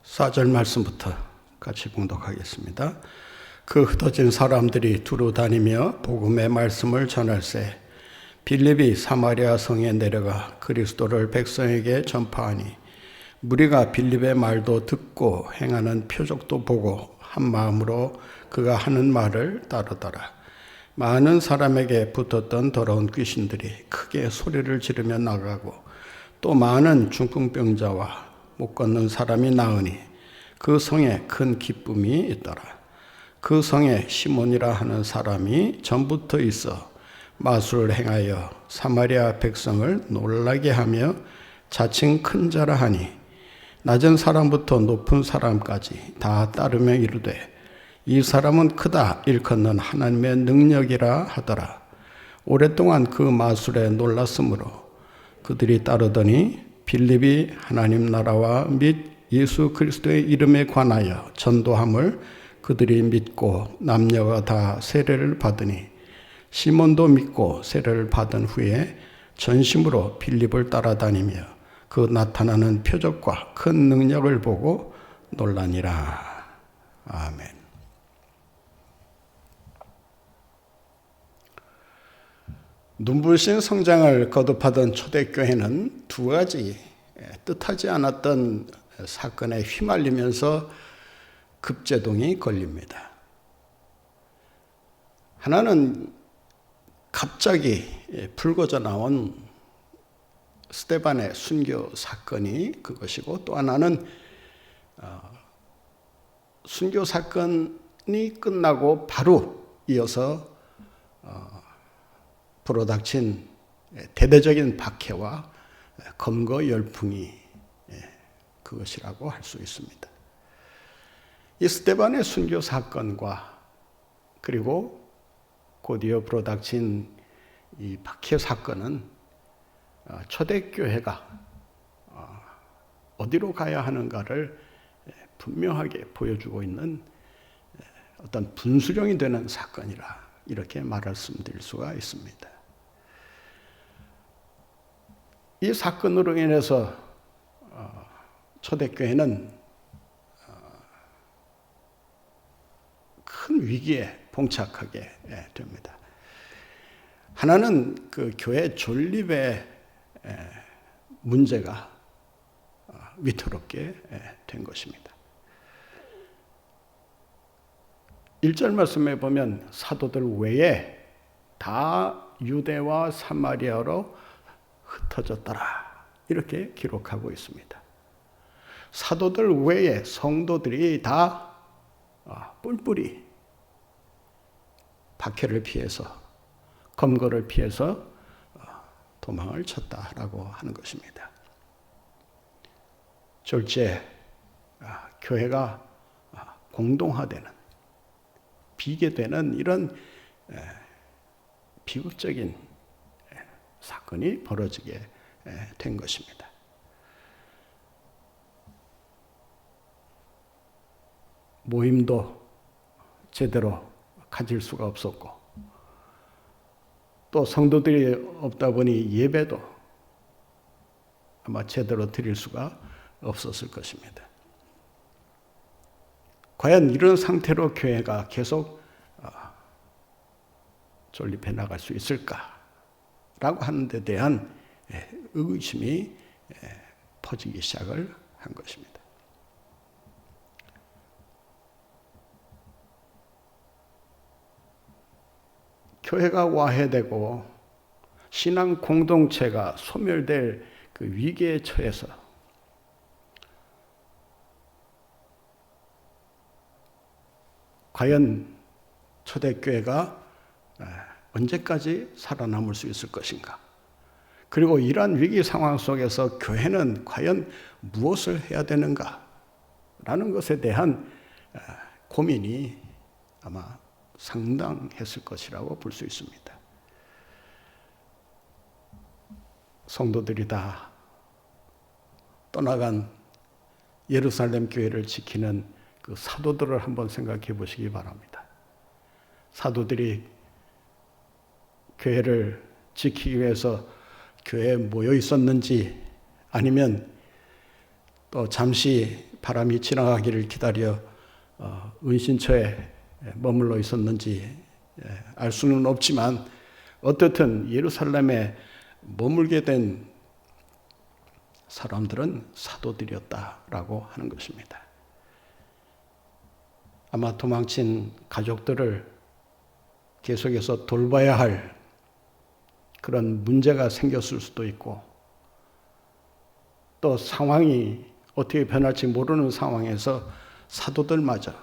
4절 말씀부터 같이 봉독하겠습니다. 그 흩어진 사람들이 두루 다니며 복음의 말씀을 전할세 빌립이 사마리아 성에 내려가 그리스도를 백성에게 전파하니 무리가 빌립의 말도 듣고 행하는 표적도 보고 한 마음으로 그가 하는 말을 따르더라. 많은 사람에게 붙었던 더러운 귀신들이 크게 소리를 지르며 나가고 또 많은 중풍병자와 못 걷는 사람이 나으니 그 성에 큰 기쁨이 있더라. 그 성에 시몬이라 하는 사람이 전부터 있어 마술을 행하여 사마리아 백성을 놀라게 하며 자칭 큰 자라 하니 낮은 사람부터 높은 사람까지 다 따르며 이르되 이 사람은 크다 일컫는 하나님의 능력이라 하더라. 오랫동안 그 마술에 놀랐으므로 그들이 따르더니 빌립이 하나님 나라와 및 예수 그리스도의 이름에 관하여 전도함을 그들이 믿고 남녀가 다 세례를 받으니 시몬도 믿고 세례를 받은 후에 전심으로 빌립을 따라다니며 그 나타나는 표적과 큰 능력을 보고 놀라니라. 아멘. 눈부신 성장을 거듭하던 초대교회는 두 가지 뜻하지 않았던 사건에 휘말리면서 급제동이 걸립니다. 하나는 갑자기 불거져 나온 스데반의 순교 사건이 그것이고, 또 하나는 순교 사건이 끝나고 바로 이어서 불어닥친 대대적인 박해와 검거 열풍이 그것이라고 할 수 있습니다. 이 스데반의 순교 사건과 그리고 곧이어 불어닥친 이 박해 사건은 초대교회가 어디로 가야 하는가를 분명하게 보여주고 있는 어떤 분수령이 되는 사건이라 이렇게 말씀드릴 수가 있습니다. 이 사건으로 인해서 초대교회는 큰 위기에 봉착하게 됩니다. 하나는 그 교회 존립의 문제가 위태롭게 된 것입니다. 1절 말씀에 보면 사도들 외에 다 유대와 사마리아로 흩어졌더라 이렇게 기록하고 있습니다. 사도들 외에 성도들이 다 뿔뿔이 박해를 피해서 검거를 피해서 도망을 쳤다라고 하는 것입니다. 졸지에 교회가 공동화되는 비계되는 이런 비극적인 사건이 벌어지게 된 것입니다. 모임도 제대로 가질 수가 없었고, 또 성도들이 없다 보니 예배도 아마 제대로 드릴 수가 없었을 것입니다. 과연 이런 상태로 교회가 계속 존립해 나갈 수 있을까라고 하는 데 대한 의구심이 퍼지기 시작을 한 것입니다. 교회가 와해되고 신앙 공동체가 소멸될 그 위기에 처해서 과연 초대교회가 언제까지 살아남을 수 있을 것인가? 그리고 이러한 위기 상황 속에서 교회는 과연 무엇을 해야 되는가? 라는 것에 대한 고민이 아마 상당했을 것이라고 볼 수 있습니다. 성도들이 다 떠나간 예루살렘 교회를 지키는 그 사도들을 한번 생각해 보시기 바랍니다. 사도들이 교회를 지키기 위해서 교회에 모여 있었는지, 아니면 또 잠시 바람이 지나가기를 기다려 은신처에 머물러 있었는지 알 수는 없지만 어떻든 예루살렘에 머물게 된 사람들은 사도들이었다라고 하는 것입니다. 아마 도망친 가족들을 계속해서 돌봐야 할 그런 문제가 생겼을 수도 있고, 또 상황이 어떻게 변할지 모르는 상황에서 사도들마저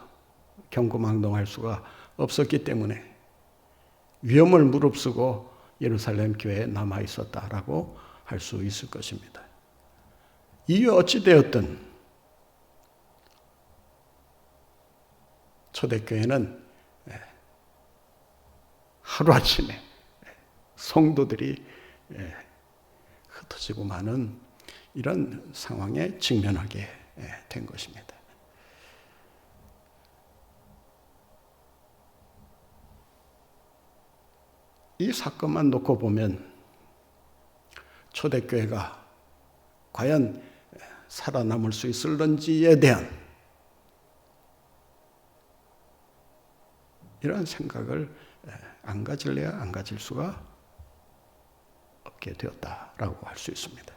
경고망동할 수가 없었기 때문에 위험을 무릅쓰고 예루살렘 교회에 남아 있었다라고 할 수 있을 것입니다. 이유 어찌되었든 초대교회는 하루아침에 성도들이 흩어지고 마는 이런 상황에 직면하게 된 것입니다. 이 사건만 놓고 보면 초대교회가 과연 살아남을 수 있을런지에 대한 이런 생각을 안 가질래야 안 가질 수가 없게 되었다라고 할 수 있습니다.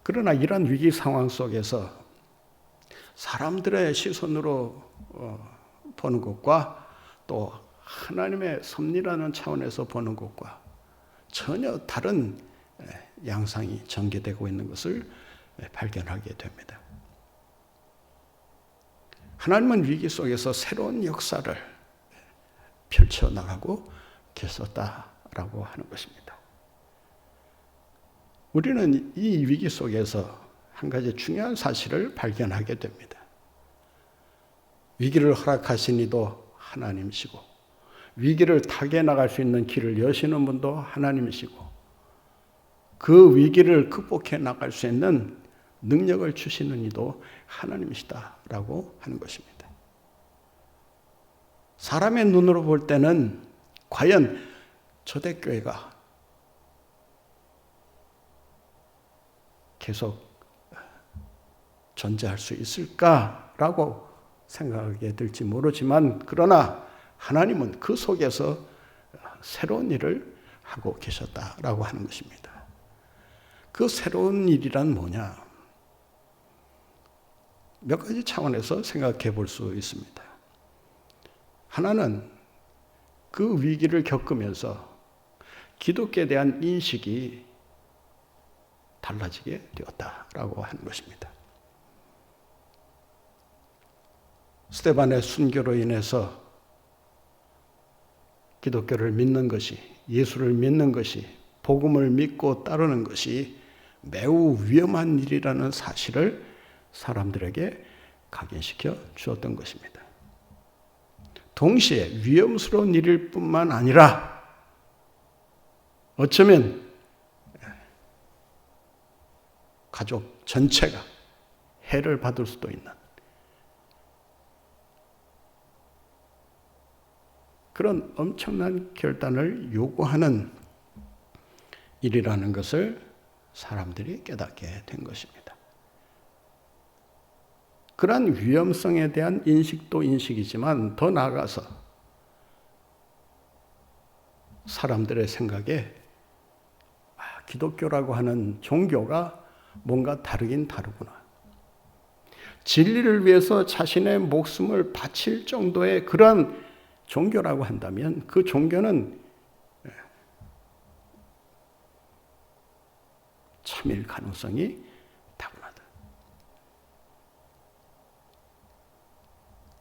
그러나 이런 위기 상황 속에서 사람들의 시선으로 보는 것과 또 하나님의 섭리라는 차원에서 보는 것과 전혀 다른 양상이 전개되고 있는 것을 발견하게 됩니다. 하나님은 위기 속에서 새로운 역사를 펼쳐나가고 계셨다라고 하는 것입니다. 우리는 이 위기 속에서 한 가지 중요한 사실을 발견하게 됩니다. 위기를 허락하신 이도 하나님이시고, 위기를 타개 나갈 수 있는 길을 여시는 분도 하나님이시고, 그 위기를 극복해 나갈 수 있는 능력을 주시는 이도 하나님이시다라고 하는 것입니다. 사람의 눈으로 볼 때는 과연 초대교회가 계속 존재할 수 있을까라고 생각하게 될지 모르지만, 그러나 하나님은 그 속에서 새로운 일을 하고 계셨다라고 하는 것입니다. 그 새로운 일이란 뭐냐? 몇 가지 차원에서 생각해 볼 수 있습니다. 하나는 그 위기를 겪으면서 기독교에 대한 인식이 달라지게 되었다라고 하는 것입니다. 스데반의 순교로 인해서 기독교를 믿는 것이, 예수를 믿는 것이, 복음을 믿고 따르는 것이 매우 위험한 일이라는 사실을 사람들에게 각인시켜 주었던 것입니다. 동시에 위험스러운 일일 뿐만 아니라 어쩌면 가족 전체가 해를 받을 수도 있는 그런 엄청난 결단을 요구하는 일이라는 것을 사람들이 깨닫게 된 것입니다. 그러한 위험성에 대한 인식도 인식이지만 더 나아가서 사람들의 생각에 기독교라고 하는 종교가 뭔가 다르긴 다르구나. 진리를 위해서 자신의 목숨을 바칠 정도의 그러한 종교라고 한다면 그 종교는 참일 가능성이 다분하다.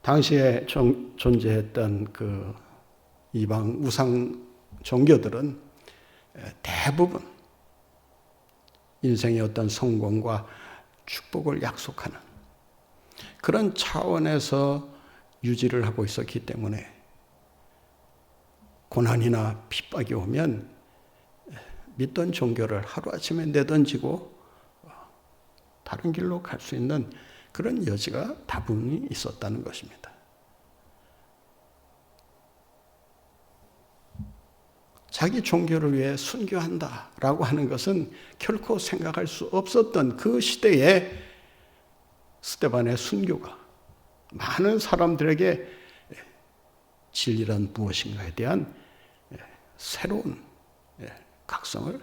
당시에 존재했던 그 이방 우상 종교들은 대부분 인생의 어떤 성공과 축복을 약속하는 그런 차원에서 유지를 하고 있었기 때문에 고난이나 핍박이 오면 믿던 종교를 하루아침에 내던지고 다른 길로 갈 수 있는 그런 여지가 다분히 있었다는 것입니다. 자기 종교를 위해 순교한다라고 하는 것은 결코 생각할 수 없었던 그 시대에 스데반의 순교가 많은 사람들에게 진리란 무엇인가에 대한 새로운 각성을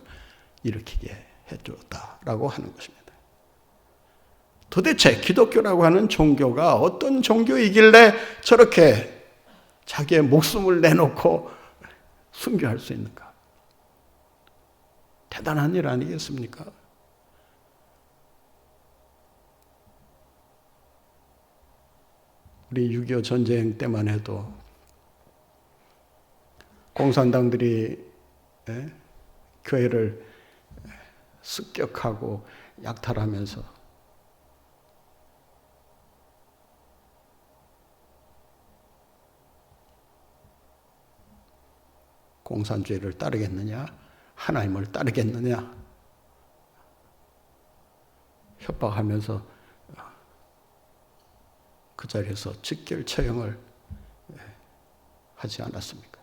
일으키게 해주었다라고 하는 것입니다. 도대체 기독교라고 하는 종교가 어떤 종교이길래 저렇게 자기의 목숨을 내놓고 순교할 수 있는가? 대단한 일 아니겠습니까? 우리 6.25 전쟁 때만 해도 공산당들이 교회를 습격하고 약탈하면서 공산주의를 따르겠느냐, 하나님을 따르겠느냐 협박하면서 그 자리에서 직결 처형을 하지 않았습니까?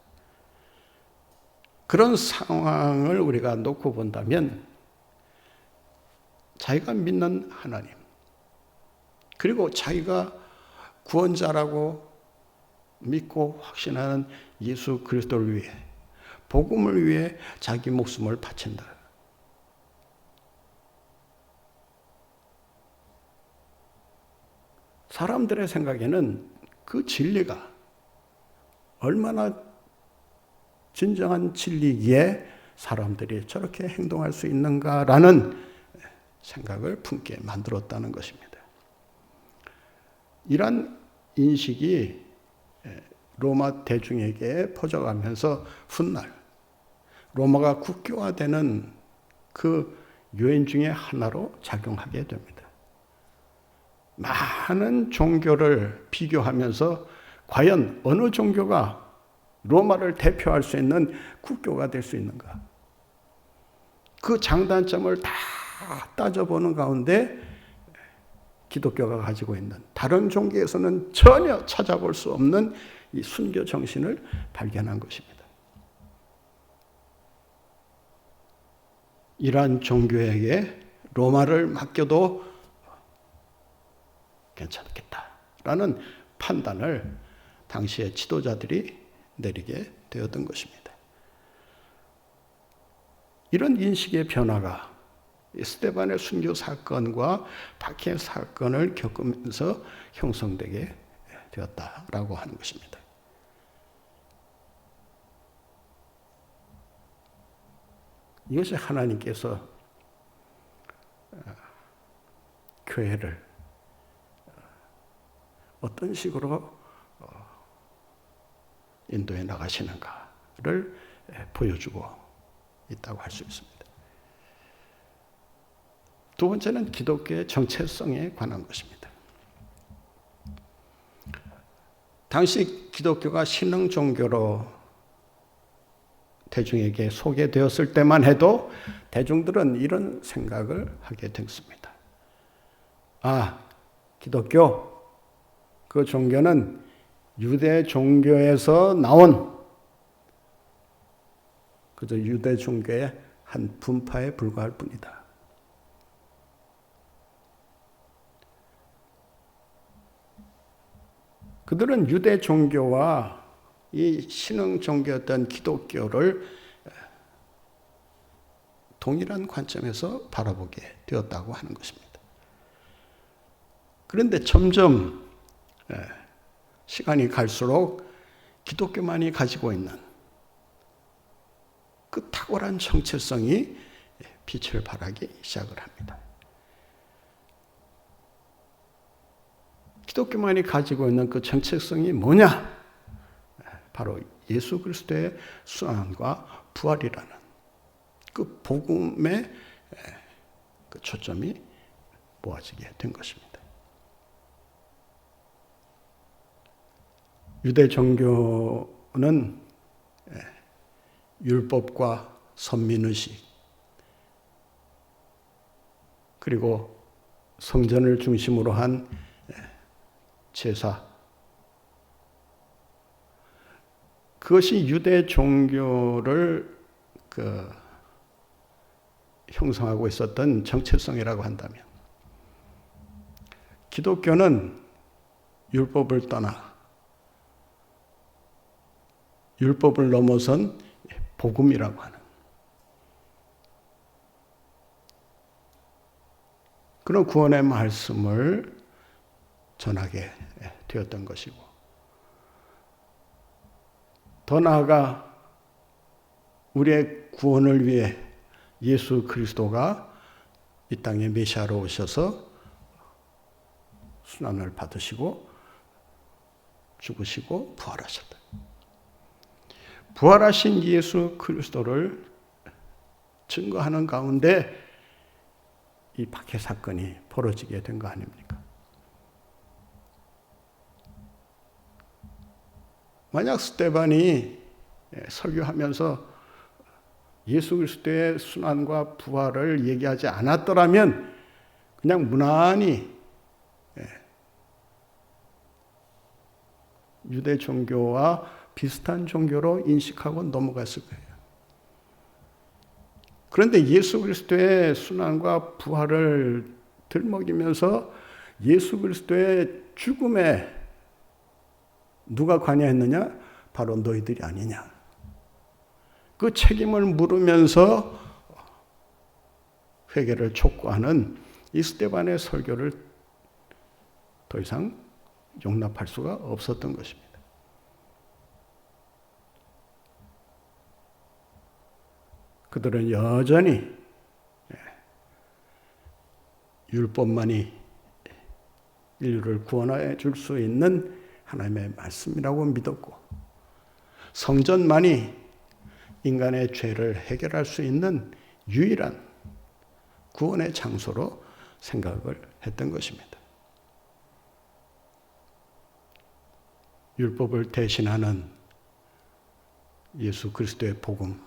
그런 상황을 우리가 놓고 본다면 자기가 믿는 하나님, 그리고 자기가 구원자라고 믿고 확신하는 예수 그리스도를 위해, 복음을 위해 자기 목숨을 바친다. 사람들의 생각에는 그 진리가 얼마나 진정한 진리기에 사람들이 저렇게 행동할 수 있는가라는 생각을 품게 만들었다는 것입니다. 이러한 인식이 로마 대중에게 퍼져가면서 훗날 로마가 국교화되는 그 요인 중에 하나로 작용하게 됩니다. 많은 종교를 비교하면서 과연 어느 종교가 로마를 대표할 수 있는 국교가 될 수 있는가? 그 장단점을 다 따져보는 가운데 기독교가 가지고 있는 다른 종교에서는 전혀 찾아볼 수 없는 이 순교 정신을 발견한 것입니다. 이러한 종교에게 로마를 맡겨도 괜찮겠다라는 판단을 당시의 지도자들이 내리게 되었던 것입니다. 이런 인식의 변화가 스데반의 순교 사건과 박해 사건을 겪으면서 형성되게 되었다라고 하는 것입니다. 이것이 하나님께서 교회를 어떤 식으로 인도해 나가시는가를 보여주고 있다고 할 수 있습니다. 두 번째는 기독교의 정체성에 관한 것입니다. 당시 기독교가 신흥 종교로 대중에게 소개되었을 때만 해도 대중들은 이런 생각을 하게 됐습니다. 아, 기독교, 그 종교는 유대 종교에서 나온 그저 유대 종교의 한 분파에 불과할 뿐이다. 그들은 유대 종교와 이 신흥 종교였던 기독교를 동일한 관점에서 바라보게 되었다고 하는 것입니다. 그런데 점점 시간이 갈수록 기독교만이 가지고 있는 그 탁월한 정체성이 빛을 발하기 시작을 합니다. 기독교만이 가지고 있는 그 정체성이 뭐냐? 바로 예수 그리스도의 수완과 부활이라는 그 복음의 그 초점이 모아지게 된 것입니다. 유대 종교는 율법과 선민의식 그리고 성전을 중심으로 한 제사, 그것이 유대 종교를 형성하고 있었던 정체성이라고 한다면, 기독교는 율법을 떠나 율법을 넘어선 복음이라고 하는 그런 구원의 말씀을 전하게 되었던 것이고, 더 나아가 우리의 구원을 위해 예수 그리스도가 이 땅에 메시아로 오셔서 순환을 받으시고 죽으시고 부활하셨다. 부활하신 예수 그리스도를 증거하는 가운데 이 박해 사건이 벌어지게 된 거 아닙니까? 만약 스데반이 설교하면서 예수 그리스도의 순환과 부활을 얘기하지 않았더라면 그냥 무난히 유대 종교와 비슷한 종교로 인식하고 넘어갔을 거예요. 그런데 예수 그리스도의 순환과 부활을 들먹이면서 예수 그리스도의 죽음에 누가 관여했느냐? 바로 너희들이 아니냐. 그 책임을 물으면서 회개를 촉구하는 이 스데반의 설교를 더 이상 용납할 수가 없었던 것입니다. 그들은 여전히 율법만이 인류를 구원해 줄 수 있는 하나님의 말씀이라고 믿었고, 성전만이 인간의 죄를 해결할 수 있는 유일한 구원의 장소로 생각을 했던 것입니다. 율법을 대신하는 예수 그리스도의 복음,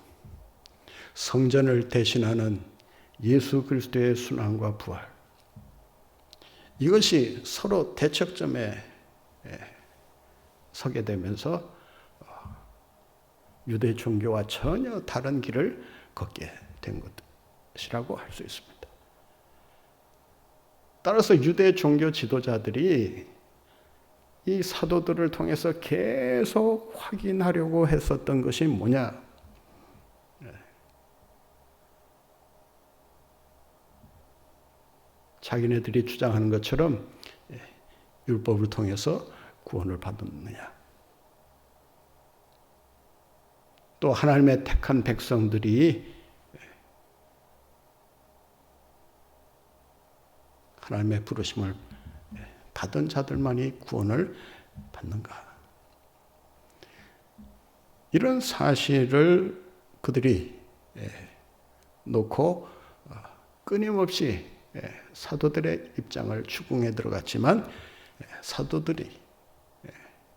성전을 대신하는 예수 그리스도의 순환과 부활, 이것이 서로 대척점에 서게 되면서 유대 종교와 전혀 다른 길을 걷게 된 것이라고 할 수 있습니다. 따라서 유대 종교 지도자들이 이 사도들을 통해서 계속 확인하려고 했었던 것이 뭐냐? 자기네들이 주장하는 것처럼 율법을 통해서 구원을 받았느냐? 또 하나님의 택한 백성들이 하나님의 부르심을 받은 자들만이 구원을 받는가? 이런 사실을 그들이 놓고 끊임없이 사도들의 입장을 추궁해 들어갔지만, 사도들이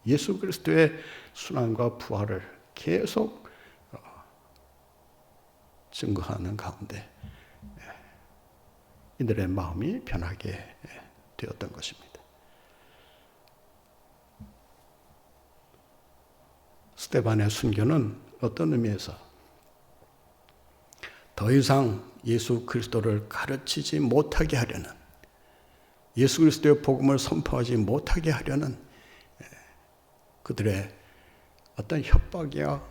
예수 그리스도의 순환과 부활을 계속 증거하는 가운데 이들의 마음이 변하게 되었던 것입니다. 스데반의 순교는 어떤 의미에서 더 이상 예수 그리스도를 가르치지 못하게 하려는, 예수 그리스도의 복음을 선포하지 못하게 하려는 그들의 어떤 협박이야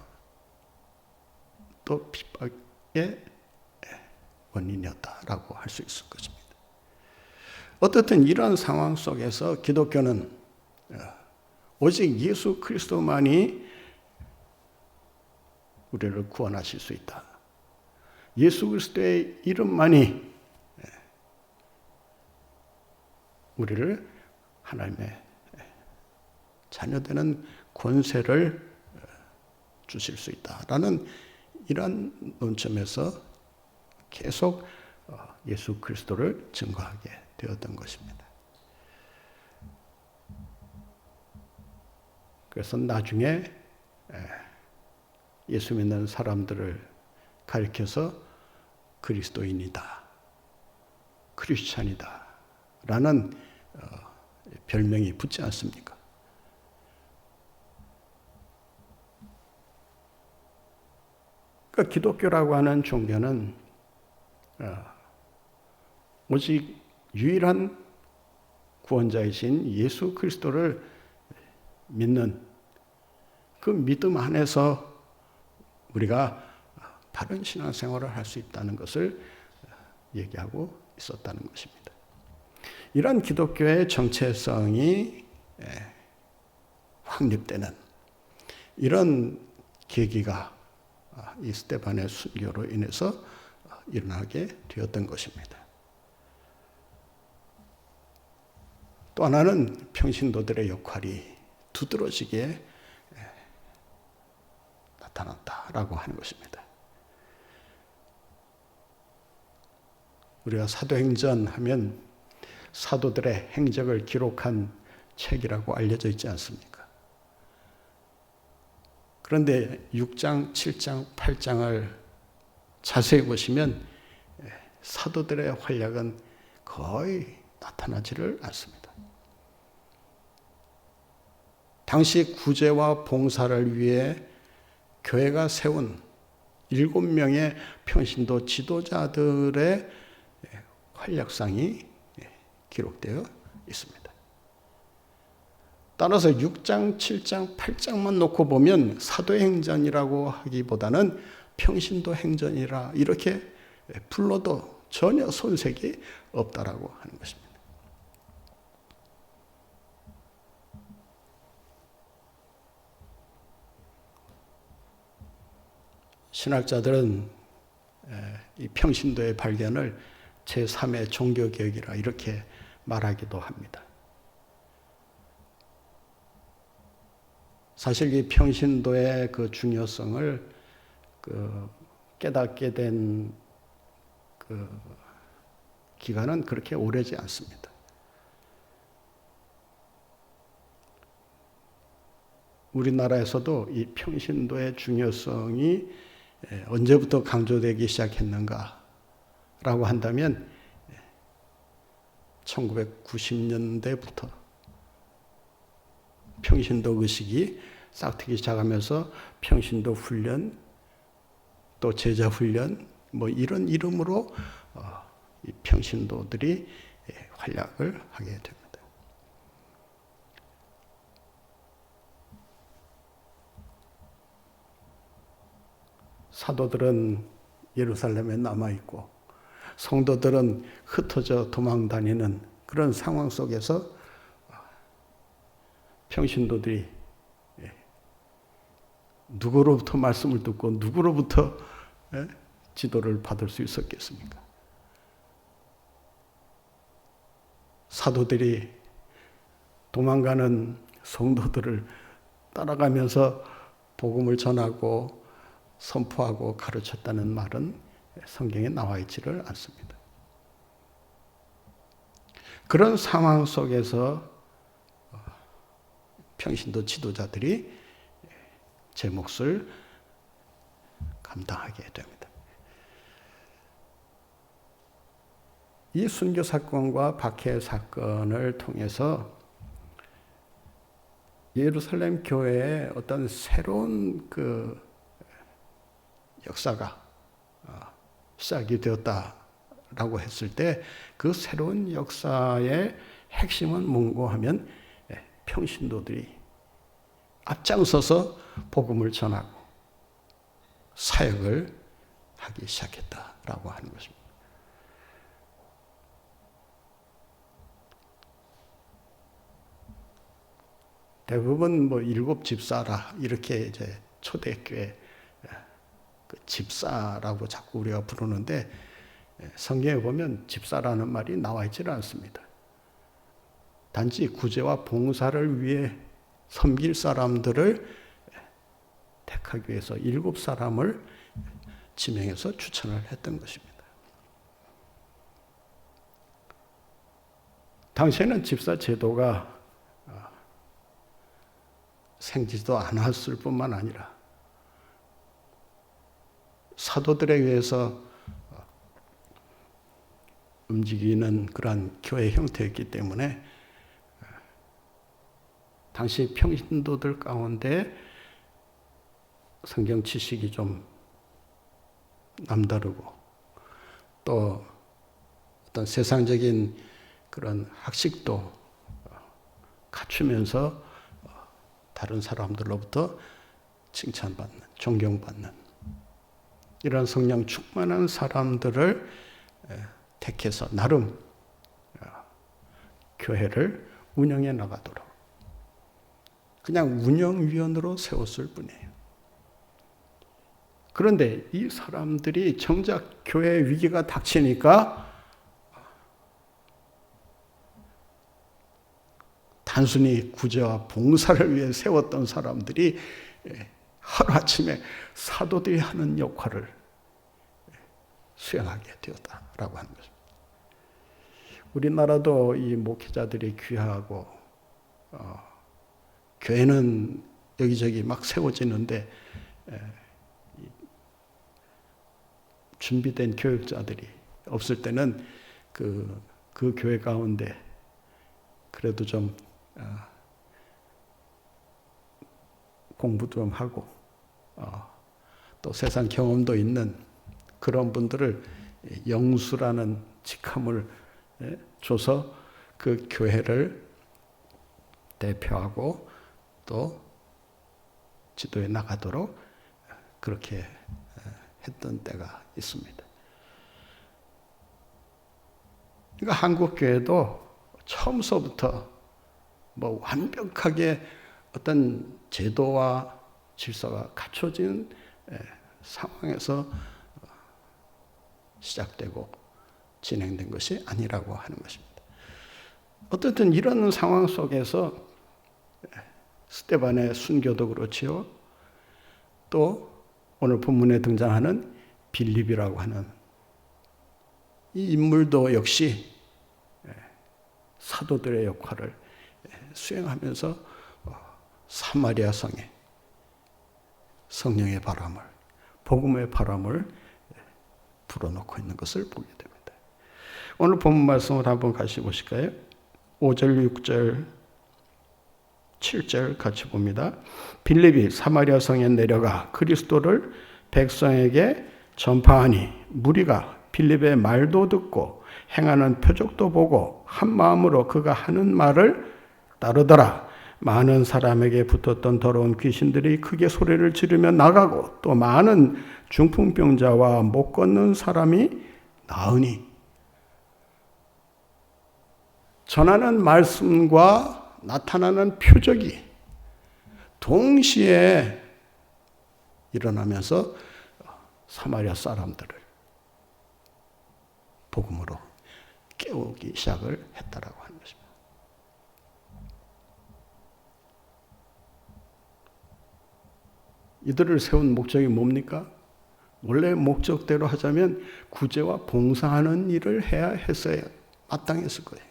또 핍박의 원인이었다라고 할 수 있을 것입니다. 어떻든 이런 상황 속에서 기독교는 오직 예수 그리스도만이 우리를 구원하실 수 있다. 예수 그리스도의 이름만이 우리를 하나님의 자녀되는 권세를 주실 수 있다라는 이런 논점에서 계속 예수 그리스도를 증거하게 되었던 것입니다. 그래서 나중에 예수 믿는 사람들을 가리켜서 그리스도인이다, 크리스찬이다 라는 별명이 붙지 않습니까? 그러니까 기독교라고 하는 종교는 오직 유일한 구원자이신 예수 그리스도를 믿는 그 믿음 안에서 우리가 바른 신앙생활을 할 수 있다는 것을 얘기하고 있었다는 것입니다. 이런 기독교의 정체성이 확립되는 이런 계기가 이 스데반의 순교로 인해서 일어나게 되었던 것입니다. 또 하나는 평신도들의 역할이 두드러지게 나타났다라고 하는 것입니다. 우리가 사도행전 하면 사도들의 행적을 기록한 책이라고 알려져 있지 않습니까? 그런데 6장, 7장, 8장을 자세히 보시면 사도들의 활약은 거의 나타나지를 않습니다. 당시 구제와 봉사를 위해 교회가 세운 7명의 평신도 지도자들의 활약상이 기록되어 있습니다. 따라서 6장, 7장, 8장만 놓고 보면 사도행전이라고 하기보다는 평신도 행전이라 이렇게 불러도 전혀 손색이 없다라고 하는 것입니다. 신학자들은 이 평신도의 발견을 제3의 종교개혁이라 이렇게 말하기도 합니다. 사실 이 평신도의 그 중요성을 깨닫게 된 기간은 그렇게 오래지 않습니다. 우리나라에서도 이 평신도의 중요성이 언제부터 강조되기 시작했는가라고 한다면 1990년대부터 평신도 의식이 싹트기 시작하면서 평신도 훈련, 또 제자 훈련, 이런 이름으로 이 평신도들이 활약을 하게 됩니다. 사도들은 예루살렘에 남아있고 성도들은 흩어져 도망다니는 그런 상황 속에서 평신도들이 누구로부터 말씀을 듣고 누구로부터 지도를 받을 수 있었겠습니까? 사도들이 도망가는 성도들을 따라가면서 복음을 전하고 선포하고 가르쳤다는 말은 성경에 나와 있지를 않습니다. 그런 상황 속에서 평신도 지도자들이 제 몫을 감당하게 됩니다. 이 순교 사건과 박해 사건을 통해서 예루살렘 교회의 어떤 새로운 역사가 시작이 되었다라고 했을 때 그 새로운 역사의 핵심은 뭔고 하면 평신도들이 앞장서서 복음을 전하고 사역을 하기 시작했다라고 하는 것입니다. 대부분 7 집사라 이렇게 이제 초대교회 집사라고 자꾸 우리가 부르는데 성경에 보면 집사라는 말이 나와 있지는 않습니다. 단지 구제와 봉사를 위해 섬길 사람들을 택하기 위해서 7사람을 지명해서 추천을 했던 것입니다. 당시에는 집사 제도가 생기지도 않았을 뿐만 아니라 사도들에 의해서 움직이는 그러한 교회 형태였기 때문에 당시 평신도들 가운데 성경 지식이 좀 남다르고 또 어떤 세상적인 그런 학식도 갖추면서 다른 사람들로부터 칭찬받는, 존경받는 이런 성령 충만한 사람들을 택해서 나름 교회를 운영해 나가도록 그냥 운영위원으로 세웠을 뿐이에요. 그런데 이 사람들이 정작 교회 위기가 닥치니까 단순히 구제와 봉사를 위해 세웠던 사람들이 하루아침에 사도들이 하는 역할을 수행하게 되었다라고 하는 것입니다. 우리나라도 이 목회자들이 귀하고 교회는 여기저기 막 세워지는데 준비된 교육자들이 없을 때는 그 교회 가운데 그래도 좀 공부도 좀 하고 또 세상 경험도 있는 그런 분들을 영수라는 직함을 줘서 그 교회를 대표하고 또 지도해 나가도록 그렇게 했던 때가 있습니다. 그러니까 한국 교회도 처음서부터 뭐 완벽하게 어떤 제도와 질서가 갖춰진 상황에서 시작되고 진행된 것이 아니라고 하는 것입니다. 어쨌든 이런 상황 속에서 스데반의 순교도 그렇지요. 또 오늘 본문에 등장하는 빌립이라고 하는 이 인물도 역시 사도들의 역할을 수행하면서 사마리아 성에 성령의 바람을, 복음의 바람을 불어넣고 있는 것을 보게 됩니다. 오늘 본문 말씀을 한번 같이 보실까요? 5절, 6절, 7절 같이 봅니다. 빌립이 사마리아 성에 내려가 그리스도를 백성에게 전파하니 무리가 빌립의 말도 듣고 행하는 표적도 보고 한 마음으로 그가 하는 말을 따르더라. 많은 사람에게 붙었던 더러운 귀신들이 크게 소리를 지르며 나가고 또 많은 중풍병자와 못 걷는 사람이 나으니 전하는 말씀과 나타나는 표적이 동시에 일어나면서 사마리아 사람들을 복음으로 깨우기 시작을 했다라고 하는 것입니다. 이들을 세운 목적이 뭡니까? 원래 목적대로 하자면 구제와 봉사하는 일을 해야 했어야 마땅했을 거예요.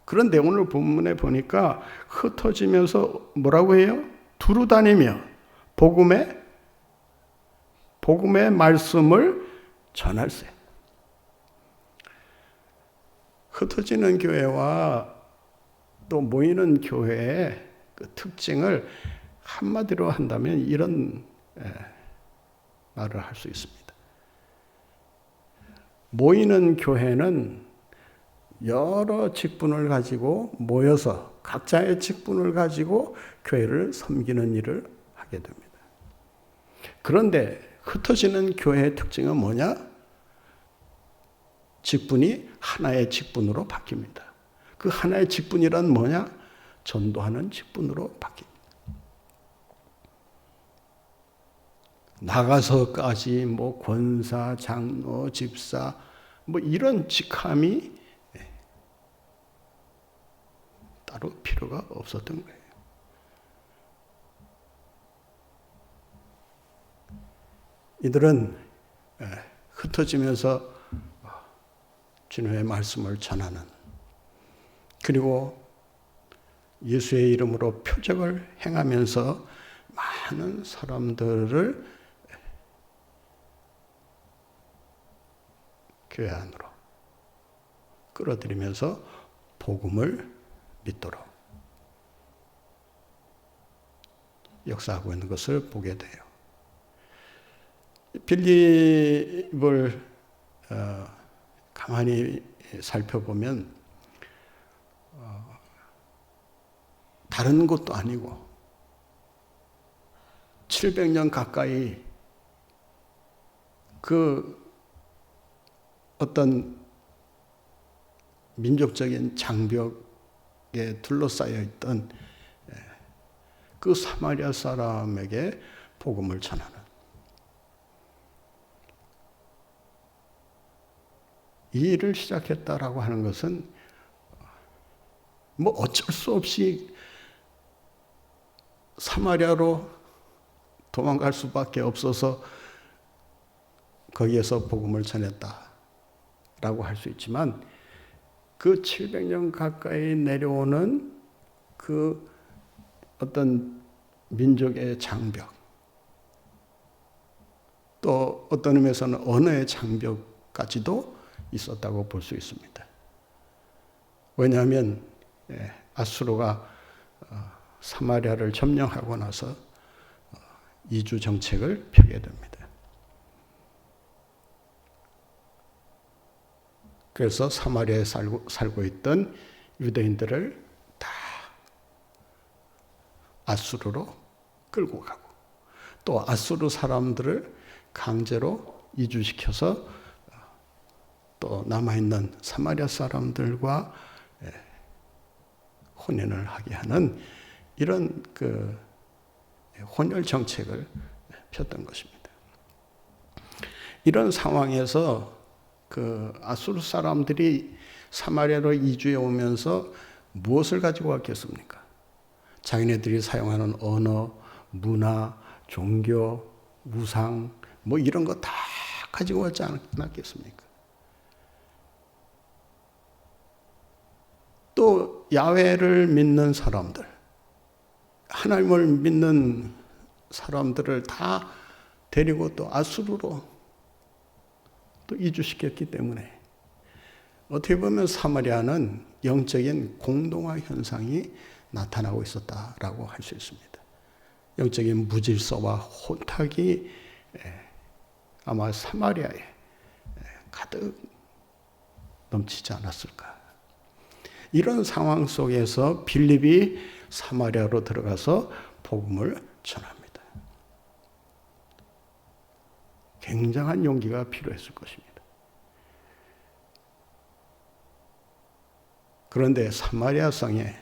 그런데 오늘 본문에 보니까 흩어지면서 뭐라고 해요? 두루 다니며 복음의 말씀을 전할세. 흩어지는 교회와 또 모이는 교회의 그 특징을 한마디로 한다면 이런 말을 할 수 있습니다. 모이는 교회는 여러 직분을 가지고 모여서 각자의 직분을 가지고 교회를 섬기는 일을 하게 됩니다. 그런데 흩어지는 교회의 특징은 뭐냐? 직분이 하나의 직분으로 바뀝니다. 그 하나의 직분이란 뭐냐? 전도하는 직분으로 바뀝니다. 나가서까지 뭐 권사, 장로, 집사 뭐 이런 직함이 따로 필요가 없었던 거예요. 이들은 흩어지면서 주님의 말씀을 전하는 그리고 예수의 이름으로 표적을 행하면서 많은 사람들을 교회 안으로 끌어들이면서 복음을 믿도록 역사하고 있는 것을 보게 돼요. 빌립을 가만히 살펴보면 다른 것도 아니고 700년 가까이 그 어떤 민족적인 장벽에 둘러싸여 있던 그 사마리아 사람에게 복음을 전하는, 이 일을 시작했다라고 하는 것은 뭐 어쩔 수 없이 사마리아로 도망갈 수밖에 없어서 거기에서 복음을 전했다라고 할 수 있지만, 그 700년 가까이 내려오는 그 어떤 민족의 장벽, 또 어떤 의미에서는 언어의 장벽까지도 있었다고 볼 수 있습니다. 왜냐하면 아수르가 사마리아를 점령하고 나서 이주 정책을 펴게 됩니다. 그래서 사마리아에 살고 있던 유대인들을 다 아수르로 끌고 가고, 또 아수르 사람들을 강제로 이주시켜서 또 남아있는 사마리아 사람들과 혼인을 하게 하는 이런 그 혼혈 정책을 폈던 것입니다. 이런 상황에서 그 아수르 사람들이 사마리아로 이주해 오면서 무엇을 가지고 왔겠습니까? 자기네들이 사용하는 언어, 문화, 종교, 우상, 뭐 이런 거 다 가지고 왔지 않았겠습니까? 또 야훼를 믿는 사람들, 하나님을 믿는 사람들을 다 데리고 또 아수르로 또 이주시켰기 때문에 어떻게 보면 사마리아는 영적인 공동화 현상이 나타나고 있었다라고 할 수 있습니다. 영적인 무질서와 혼탁이 아마 사마리아에 가득 넘치지 않았을까. 이런 상황 속에서 빌립이 사마리아로 들어가서 복음을 전합니다. 굉장한 용기가 필요했을 것입니다. 그런데 사마리아 성에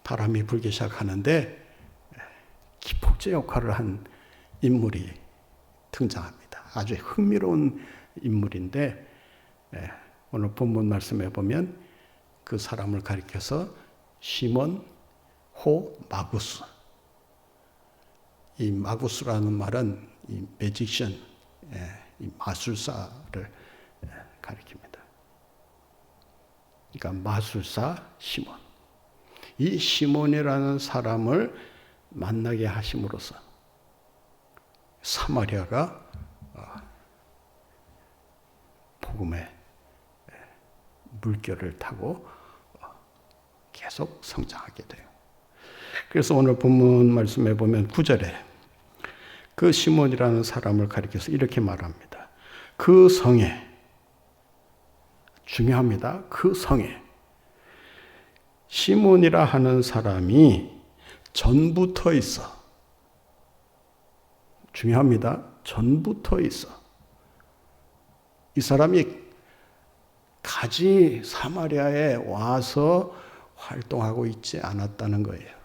바람이 불기 시작하는데 기폭제 역할을 한 인물이 등장합니다. 아주 흥미로운 인물인데 오늘 본문 말씀에 보면 그 사람을 가리켜서 시몬 호 마구스, 이 마구스라는 말은 이 매지션, 이 마술사를 가리킵니다. 그러니까 마술사 시몬. 이 시몬이라는 사람을 만나게 하심으로써 사마리아가 복음의 물결을 타고 계속 성장하게 돼요. 그래서 오늘 본문 말씀에 보면 9절에 그 시몬이라는 사람을 가리켜서 이렇게 말합니다. 그 성에, 중요합니다. 그 성에 시몬이라 하는 사람이 전부터 있어. 중요합니다. 전부터 있어. 이 사람이 가지 사마리아에 와서 활동하고 있지 않았다는 거예요.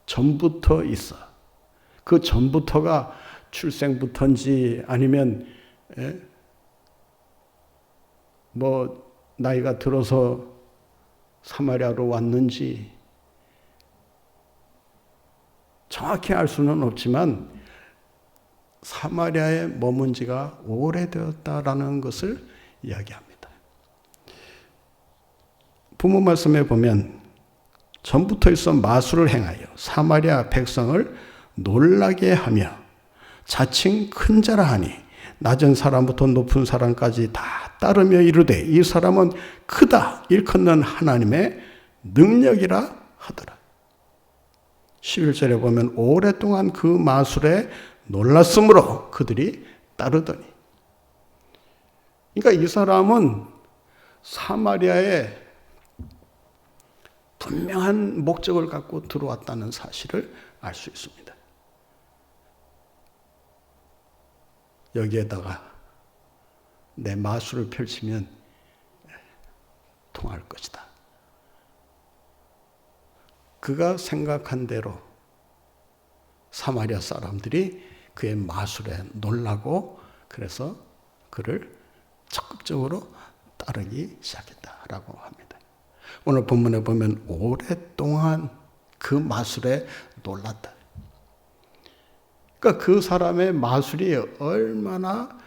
전부터 있어. 그 전부터가 출생부터인지 아니면 뭐 나이가 들어서 사마리아로 왔는지 정확히 알 수는 없지만 사마리아에 머문 지가 오래되었다라는 것을 이야기합니다. 부모 말씀에 보면 전부터 있어 마술을 행하여 사마리아 백성을 놀라게 하며 자칭 큰 자라 하니 낮은 사람부터 높은 사람까지 다 따르며 이르되 이 사람은 크다 일컫는 하나님의 능력이라 하더라. 11절에 보면 오랫동안 그 마술에 놀랐으므로 그들이 따르더니. 그러니까 이 사람은 사마리아에 분명한 목적을 갖고 들어왔다는 사실을 알 수 있습니다. 여기에다가 내 마술을 펼치면 통할 것이다. 그가 생각한 대로 사마리아 사람들이 그의 마술에 놀라고 그래서 그를 적극적으로 따르기 시작했다라고 합니다. 오늘 본문에 보면 오랫동안 그 마술에 놀랐다. 그러니까 그 사람의 마술이 얼마나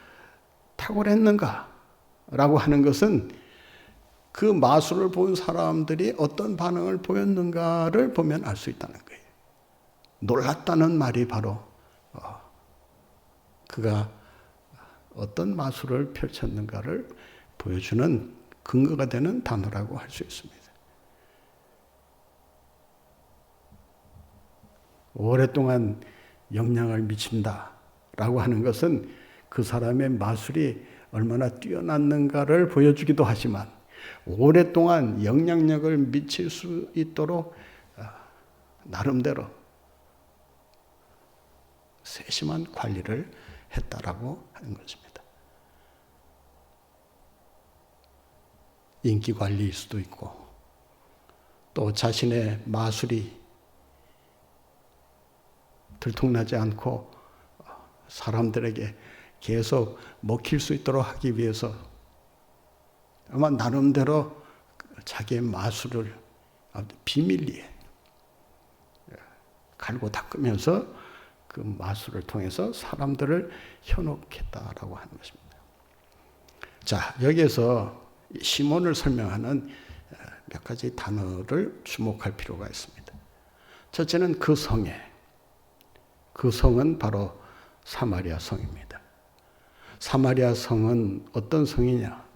탁월했는가라고 하는 것은 그 마술을 본 사람들이 어떤 반응을 보였는가를 보면 알 수 있다는 거예요. 놀랐다는 말이 바로 그가 어떤 마술을 펼쳤는가를 보여주는 근거가 되는 단어라고 할 수 있습니다. 오랫동안 영향을 미친다라고 하는 것은 그 사람의 마술이 얼마나 뛰어났는가를 보여주기도 하지만 오랫동안 영향력을 미칠 수 있도록 나름대로 세심한 관리를 했다라고 하는 것입니다. 인기 관리일 수도 있고 또 자신의 마술이 들통나지 않고 사람들에게 계속 먹힐 수 있도록 하기 위해서 아마 나름대로 자기의 마술을 비밀리에 갈고 닦으면서 그 마술을 통해서 사람들을 현혹했다라고 하는 것입니다. 자, 여기에서 시몬을 설명하는 몇 가지 단어를 주목할 필요가 있습니다. 첫째는 그 성에, 그 성은 바로 사마리아 성입니다. 사마리아 성은 어떤 성이냐?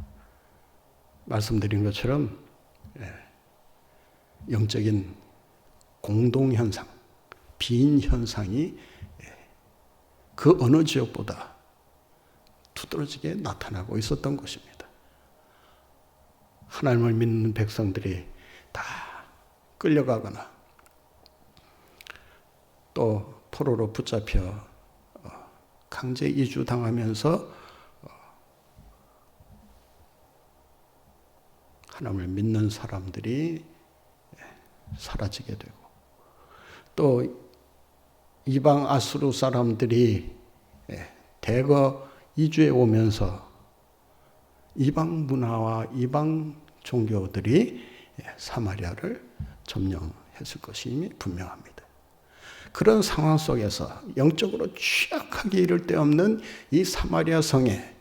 말씀드린 것처럼 영적인 공동현상, 빈현상이 그 어느 지역보다 두드러지게 나타나고 있었던 것입니다. 하나님을 믿는 백성들이 다 끌려가거나 또 포로로 붙잡혀 강제 이주당하면서 하나님을 믿는 사람들이 사라지게 되고 또 이방 아수르 사람들이 대거 이주해 오면서 이방 문화와 이방 종교들이 사마리아를 점령했을 것이 이미 분명합니다. 그런 상황 속에서 영적으로 취약하게 이를 데 없는 이 사마리아 성에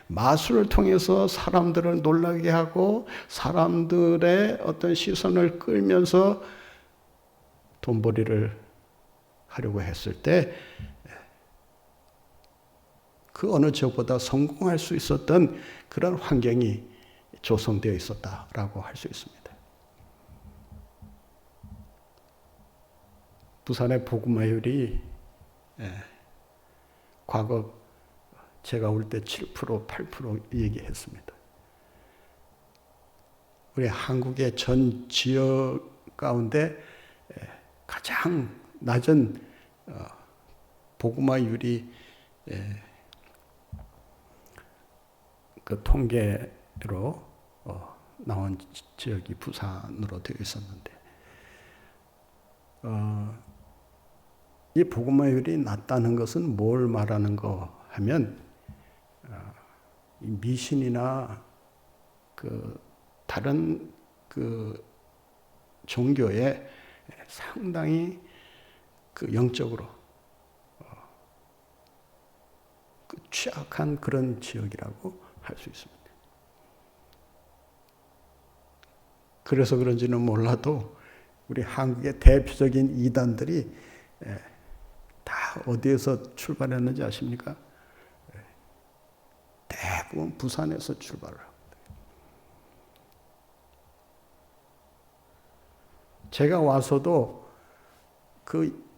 마술을 통해서 사람들을 놀라게 하고 사람들의 어떤 시선을 끌면서 돈벌이를 하려고 했을 때 그 어느 지역보다 성공할 수 있었던 그런 환경이 조성되어 있었다라고 할 수 있습니다. 부산의 복음화율이 과거 제가 올 때 7%, 8% 얘기했습니다. 우리 한국의 전 지역 가운데 가장 낮은 복음화율이 그 통계로 나온 지역이 부산으로 되어 있었는데 이 복음화율이 낮다는 것은 뭘 말하는 거 하면 미신이나 그 다른 그 종교에 상당히 그 영적으로 그 취약한 그런 지역이라고 할 수 있습니다. 그래서 그런지는 몰라도 우리 한국의 대표적인 이단들이 다 어디에서 출발했는지 아십니까? 대부분 부산에서 출발을 합니다. 제가 와서도 그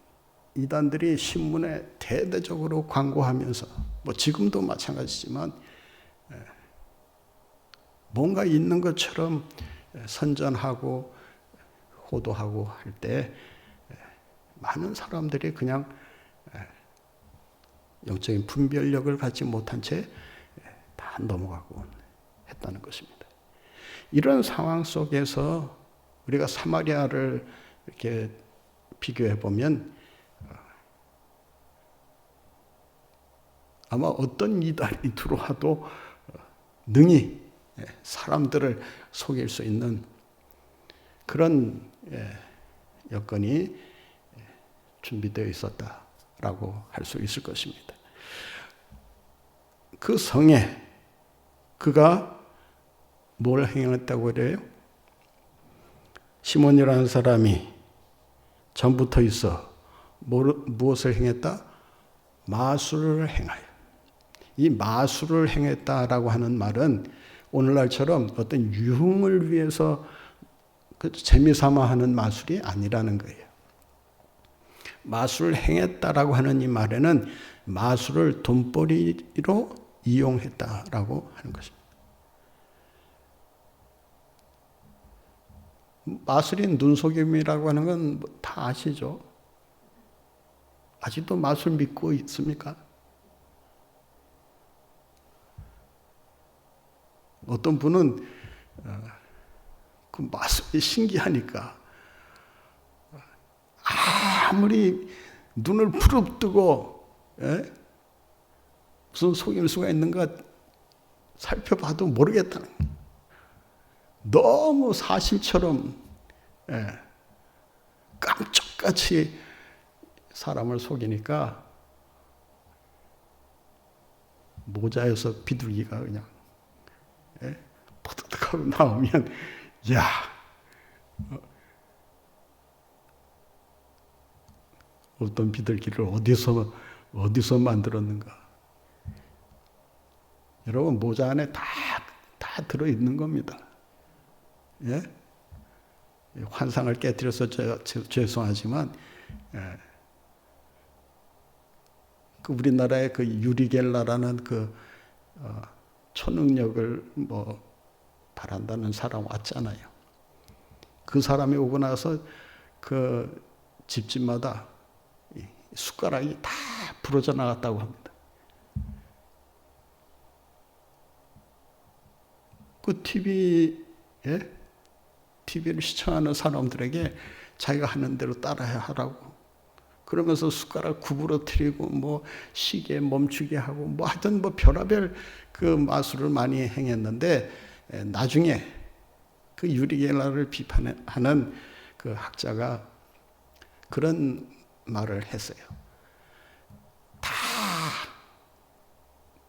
이단들이 신문에 대대적으로 광고하면서 뭐 지금도 마찬가지지만 뭔가 있는 것처럼 선전하고 호도하고 할 때 많은 사람들이 그냥 영적인 분별력을 갖지 못한 채 다 넘어가고 했다는 것입니다. 이런 상황 속에서 우리가 사마리아를 이렇게 비교해 보면 아마 어떤 이단이 들어와도 능히 사람들을 속일 수 있는 그런 여건이 준비되어 있었다라고 할 수 있을 것입니다. 그 성에 그가 뭘 행했다고 그래요? 시몬이라는 사람이 전부터 있어 무엇을 행했다? 마술을 행하여. 이 마술을 행했다라고 하는 말은 오늘날처럼 어떤 유흥을 위해서 재미삼아 하는 마술이 아니라는 거예요. 마술을 행했다라고 하는 이 말에는 마술을 돈벌이로 이용했다라고 하는 것입니다. 마술인 눈속임이라고 하는 건 다 아시죠? 아직도 마술 믿고 있습니까? 어떤 분은 그 마술이 신기하니까 아무리 눈을 부릅뜨고 무슨 속임수가 있는가 살펴봐도 모르겠다는 거예요. 너무 사실처럼 깜짝같이 사람을 속이니까 모자에서 비둘기가 그냥 포득하고 나오면 야 어떤 비둘기를 어디서 만들었는가. 여러분 모자 안에 다 들어있는 겁니다. 예? 환상을 깨뜨려서 죄송하지만 그 우리나라의 그 유리겔라라는 그 초능력을 바란다는 사람 왔잖아요. 그 사람이 오고 나서 그 집집마다 숟가락이 다 부러져 나갔다고 합니다. 그 TV를 시청하는 사람들에게 자기가 하는 대로 따라야 하라고. 그러면서 숟가락 구부러뜨리고 시계 멈추게 하고 하여튼 별의별 그 마술을 많이 행했는데 나중에 그 유리겔라를 비판하는 그 학자가 그런 말을 했어요. 다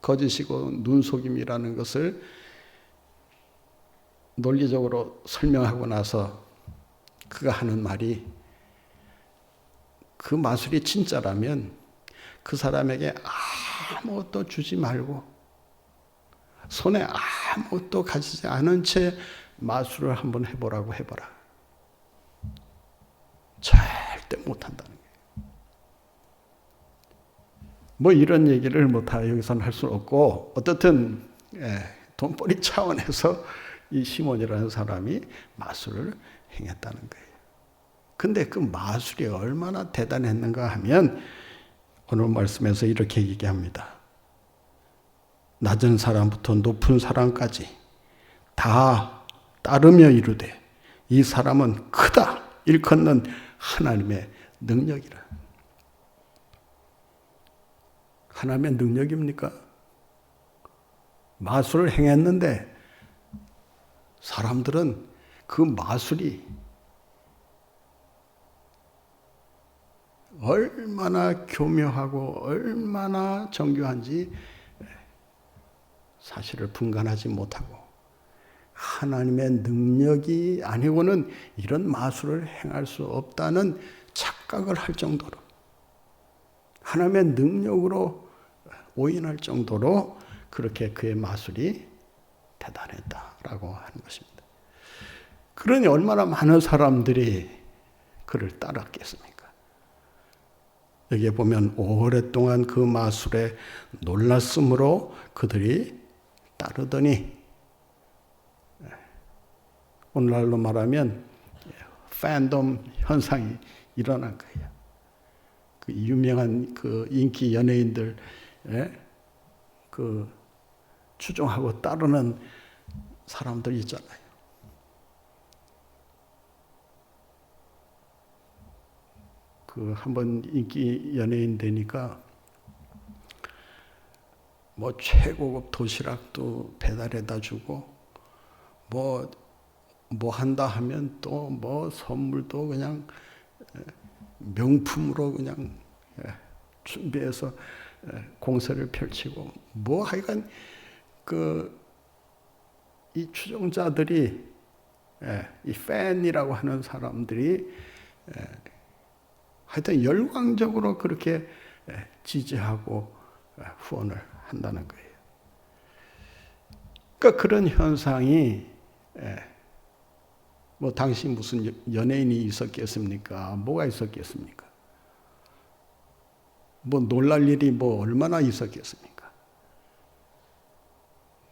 거짓이고 눈속임이라는 것을 논리적으로 설명하고 나서 그가 하는 말이 그 마술이 진짜라면 그 사람에게 아무것도 주지 말고 손에 아무것도 가지지 않은 채 마술을 한번 해보라고 해봐라. 절대 못한다는 거예요. 이런 얘기를 다 여기서는 할 수는 없고 어떻든 돈벌이 차원에서 이 시몬이라는 사람이 마술을 행했다는 거예요. 근데 그 마술이 얼마나 대단했는가 하면 오늘 말씀에서 이렇게 얘기합니다. 낮은 사람부터 높은 사람까지 다 따르며 이르되 이 사람은 크다 일컫는 하나님의 능력이라. 하나님의 능력입니까? 마술을 행했는데 사람들은 그 마술이 얼마나 교묘하고 얼마나 정교한지 사실을 분간하지 못하고 하나님의 능력이 아니고는 이런 마술을 행할 수 없다는 착각을 할 정도로 하나님의 능력으로 오인할 정도로 그렇게 그의 마술이 대단했다라고 하는 것입니다. 그러니 얼마나 많은 사람들이 그를 따랐겠습니까? 여기에 보면 오랫동안 그 마술에 놀랐으므로 그들이 따르더니, 오늘날로 말하면 팬덤 현상이 일어난 거예요. 그 유명한 그 인기 연예인들 그 추종하고 따르는 사람들 있잖아요. 그 한번 인기 연예인 되니까 뭐 최고급 도시락도 배달해다 주고 뭐 한다 하면 또 뭐 선물도 그냥 명품으로 그냥 준비해서 공세를 펼치고 뭐 하여간 이 추종자들이 이 팬이라고 하는 사람들이 하여튼 열광적으로 그렇게 지지하고 후원을 한다는 거예요. 그러니까 그런 현상이 뭐 당시 무슨 연예인이 있었겠습니까? 뭐가 있었겠습니까? 뭐 놀랄 일이 뭐 얼마나 있었겠습니까?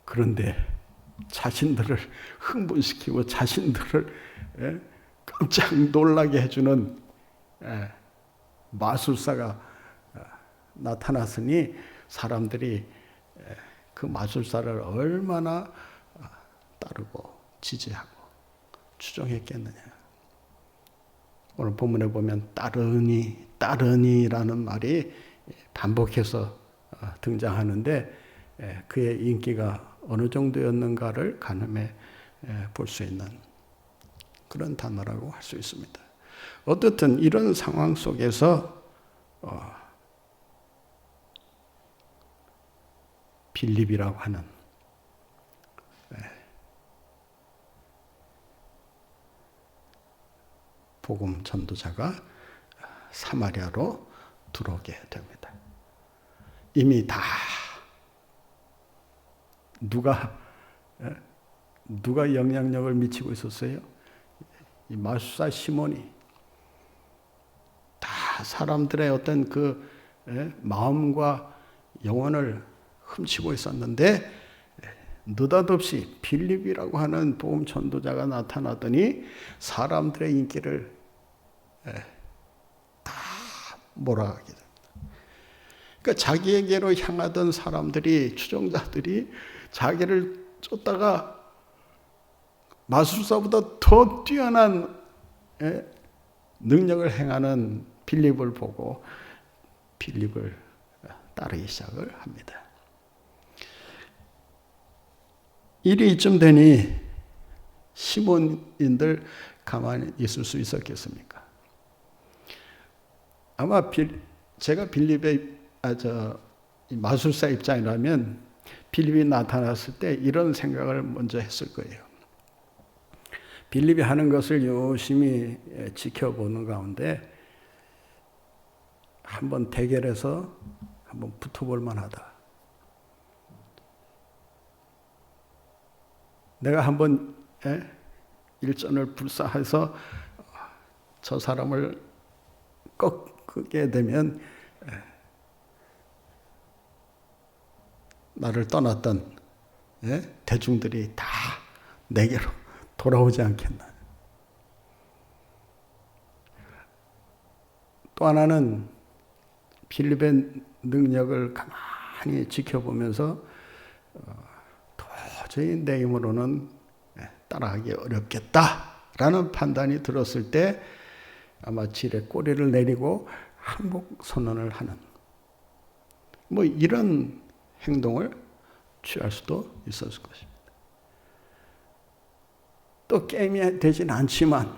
그런데 자신들을 흥분시키고 자신들을 깜짝 놀라게 해주는 마술사가 나타났으니 사람들이 그 마술사를 얼마나 따르고 지지하고 추종했겠느냐. 오늘 본문에 보면 따르니라는 말이 반복해서 등장하는데 그의 인기가 어느 정도였는가를 가늠해 볼 수 있는 그런 단어라고 할 수 있습니다. 어떻든 이런 상황 속에서 빌립이라고 하는 복음 전도자가 사마리아로 들어오게 됩니다. 이미 다 누가 영향력을 미치고 있었어요? 이 마술사 시몬이 다 사람들의 어떤 그 마음과 영혼을 훔치고 있었는데 느닷없이 빌립이라고 하는 복음 전도자가 나타나더니 사람들의 인기를 다 몰아가게 됩니다. 그러니까 자기에게로 향하던 사람들이, 추종자들이 자기를 쫓다가 마술사보다 더 뛰어난 능력을 행하는 빌립을 보고 빌립을 따르기 시작을 합니다. 일이 이쯤 되니 시몬인들 가만히 있을 수 있었겠습니까? 아마 제가 빌립의 마술사 입장이라면 빌립이 나타났을 때 이런 생각을 먼저 했을 거예요. 빌립이 하는 것을 유심히 지켜보는 가운데 한번 대결해서 한번 붙어볼 만하다. 내가 한번 일전을 불사해서 저 사람을 꺾게 되면 나를 떠났던 대중들이 다 내게로 돌아오지 않겠나. 또 하나는 빌립의 능력을 가만히 지켜보면서 도저히 내 힘으로는 따라하기 어렵겠다라는 판단이 들었을 때 아마 질에 꼬리를 내리고 항복 선언을 하는 뭐 이런 행동을 취할 수도 있었을 것입니다. 또 게임이 되진 않지만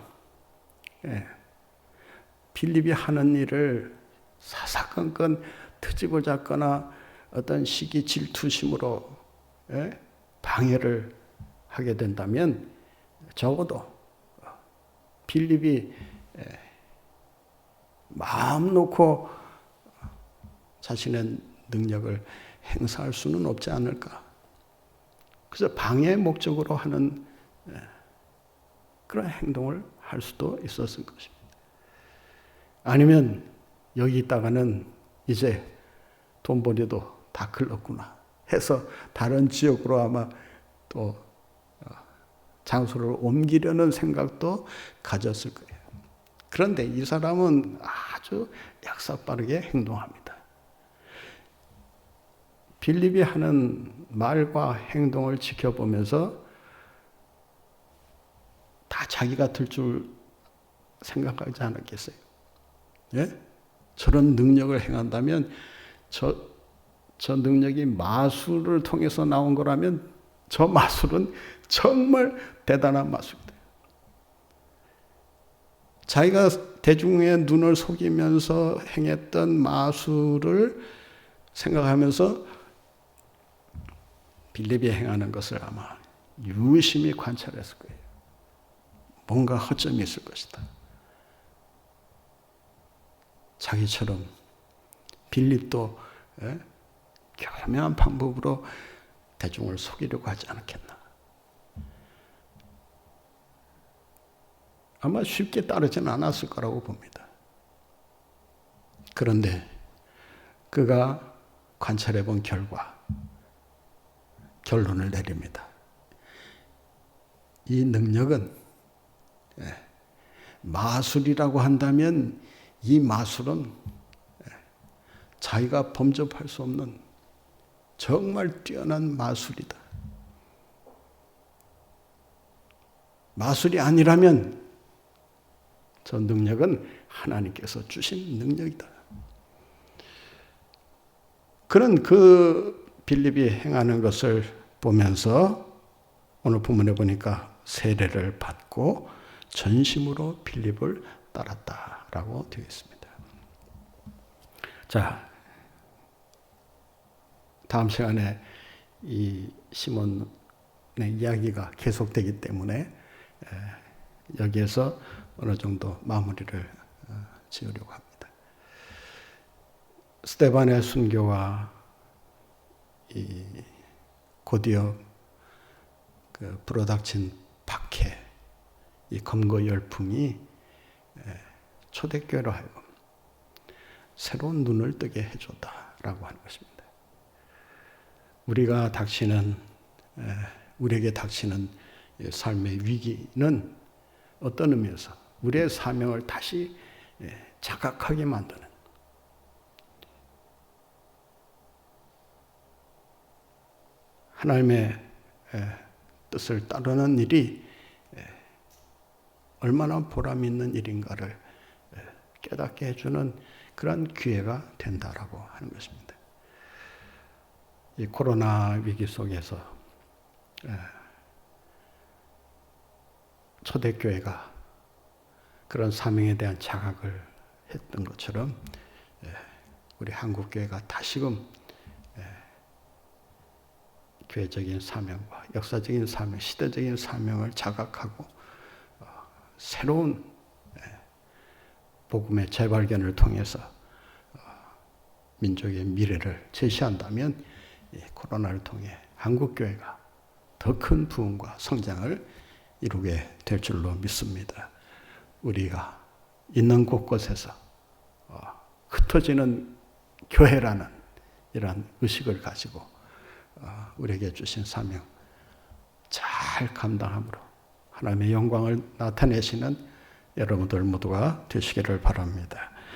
빌립이 하는 일을 사사건건 트집을 잡거나 어떤 시기 질투심으로 방해를 하게 된다면 적어도 빌립이 마음 놓고 자신의 능력을 행사할 수는 없지 않을까. 그래서 방해 목적으로 하는 그런 행동을 할 수도 있었을 것입니다. 아니면 여기 있다가는 이제 돈벌이도 다 글렀구나 해서 다른 지역으로 아마 또 장소를 옮기려는 생각도 가졌을 거예요. 그런데 이 사람은 아주 약삭빠르게 행동합니다. 빌립이 하는 말과 행동을 지켜보면서 다 자기가 들 줄 생각하지 않았겠어요? 예? 저런 능력을 행한다면 저 능력이 마술을 통해서 나온 거라면 저 마술은 정말 대단한 마술이다. 자기가 대중의 눈을 속이면서 행했던 마술을 생각하면서 빌립이 행하는 것을 아마 유심히 관찰했을 거예요. 뭔가 허점이 있을 것이다. 자기처럼 빌립도 교묘한 방법으로 대중을 속이려고 하지 않았겠나. 아마 쉽게 따르지는 않았을 거라고 봅니다. 그런데 그가 관찰해 본 결과 결론을 내립니다. 이 능력은 마술이라고 한다면 이 마술은 자기가 범접할 수 없는 정말 뛰어난 마술이다. 마술이 아니라면 저 능력은 하나님께서 주신 능력이다. 그런 그 빌립이 행하는 것을 보면서 오늘 본문에 보니까 세례를 받고 전심으로 빌립을 따랐다라고 되어 있습니다. 자, 다음 시간에 이 시몬의 이야기가 계속되기 때문에 여기에서 어느 정도 마무리를 지으려고 합니다. 스데반의 순교와 이 곧이어 그 불어닥친 박해, 이 검거 열풍이 초대교회로 하여금 새로운 눈을 뜨게 해줬다라고 하는 것입니다. 우리에게 닥치는 삶의 위기는 어떤 의미에서 우리의 사명을 다시 자각하게 만드는, 하나님의 뜻을 따르는 일이 얼마나 보람 있는 일인가를 깨닫게 해주는 그런 기회가 된다라고 하는 것입니다. 이 코로나 위기 속에서 초대교회가 그런 사명에 대한 자각을 했던 것처럼 우리 한국교회가 다시금 교회적인 사명과 역사적인 사명, 시대적인 사명을 자각하고 새로운 복음의 재발견을 통해서 민족의 미래를 제시한다면 코로나를 통해 한국교회가 더 큰 부흥과 성장을 이루게 될 줄로 믿습니다. 우리가 있는 곳곳에서 흩어지는 교회라는 이런 의식을 가지고 우리에게 주신 사명 잘 감당함으로 하나님의 영광을 나타내시는 여러분들 모두가 되시기를 바랍니다.